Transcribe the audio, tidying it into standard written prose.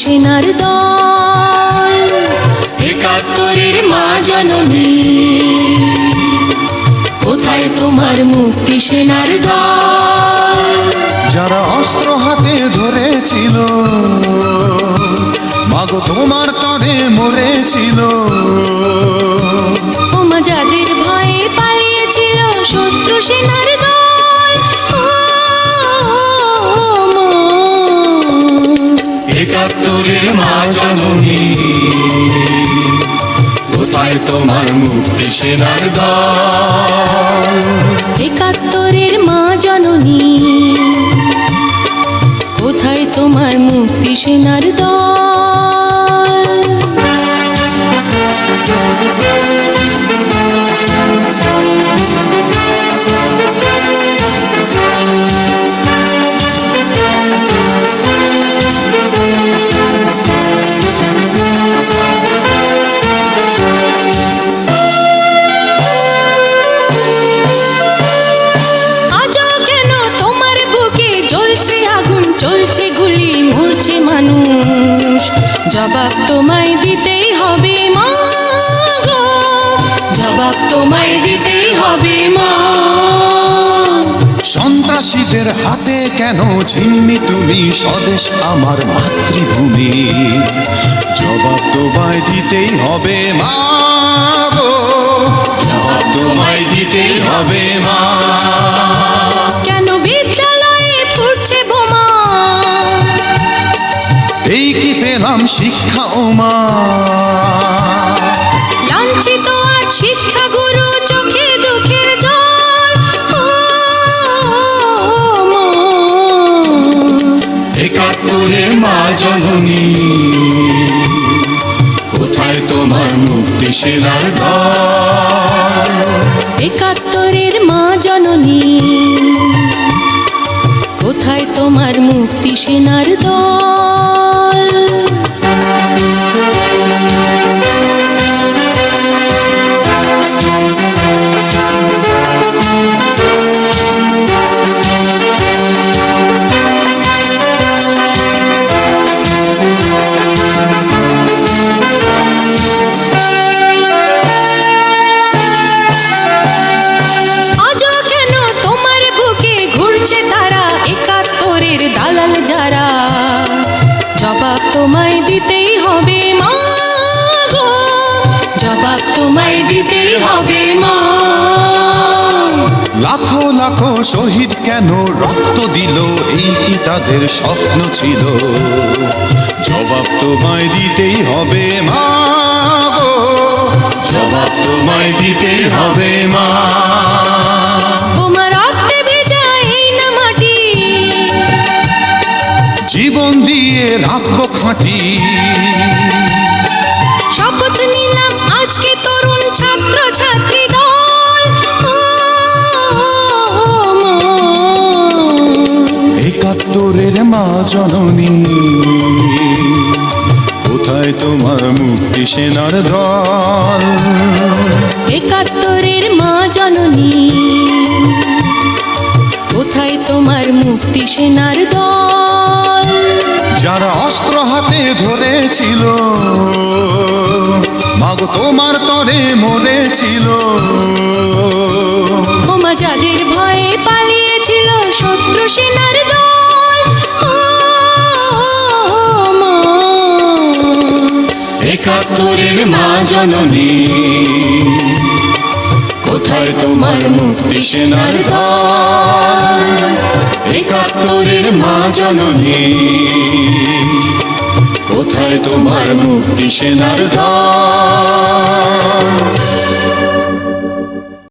সেনার দল। একাত্তরের মা জননী, কোথায় তোমার মুক্তি সেনার দল? যারা অস্ত্র হাতে ধরেছিল, মাগো তোমার তরে মরেছিল। ওমা যাদের ভয়ে পালিয়েছিল শত্রু সেনার দল। একাত্তরের মা জননী, কোথায় তোমার মুক্তি সেনার দল? একাত্তরের মা জননী, কোথায় তোমার মুক্তি সেনার দল? জবাব তোমায় দিতেই হবে মা গো, জবাব তোমায় দিতেই হবে মা। সন্ত্রাসীদের হাতে কেন ঝিম্মি তুমি স্বদেশ আমার মাতৃভূমি? জবাব তোমায় দিতেই হবে মা গো, জবাব তোমায় দিতেই হবে মা। কেন বিদ্যালয়ে ফুটছে বোমা? এই কি পেলাম শিক্ষা ও মা? লাঞ্ছিত আজ শিক্ষা গুরু, চোখে দুঃখের জল। একাত্তরের মা জননী, কোথায় তোমার মুক্তি সেনার দল? একাত্তরের মা জননী, কোথায় তোমার মুক্তি সেনার দল? জবাব তোমায় দিতেই হবে মা গো, জবাব তোমায় দিতেই হবে মা। লাখো লাখো শহীদ কেন রক্ত দিল, এই কি তাদের স্বপ্ন ছিল? জবাব তোমায় দিতেই হবে মা গো, জবাব তোমায় দিতেই হবে মা। তোমার রক্তে ভেজা এই না মাটি, জীবন দিয়ে রাখবো খাঁটি। শপথ নিলাম আজকে তরুণ ছাত্র ছাত্রী দল। একাত্তরের মা জননী, কোথায় তোমার মুক্তি সেনার দল? একাত্তরের মা জননী, কোথায় তোমার মুক্তি সেনার দল? যারা অস্ত্র হাতে ধরেছিল, মাগো তোমার তরে মরেছিল। ওমা যাদের ভয়ে পালিয়েছিল শত্রু সেনার দল। একাত্তরের মা জননী, কোথায় তোমার মুক্তি সেনার দল? একাত্তরের মা জননী, কোথায় তোমার মুক্তি সেনার দল?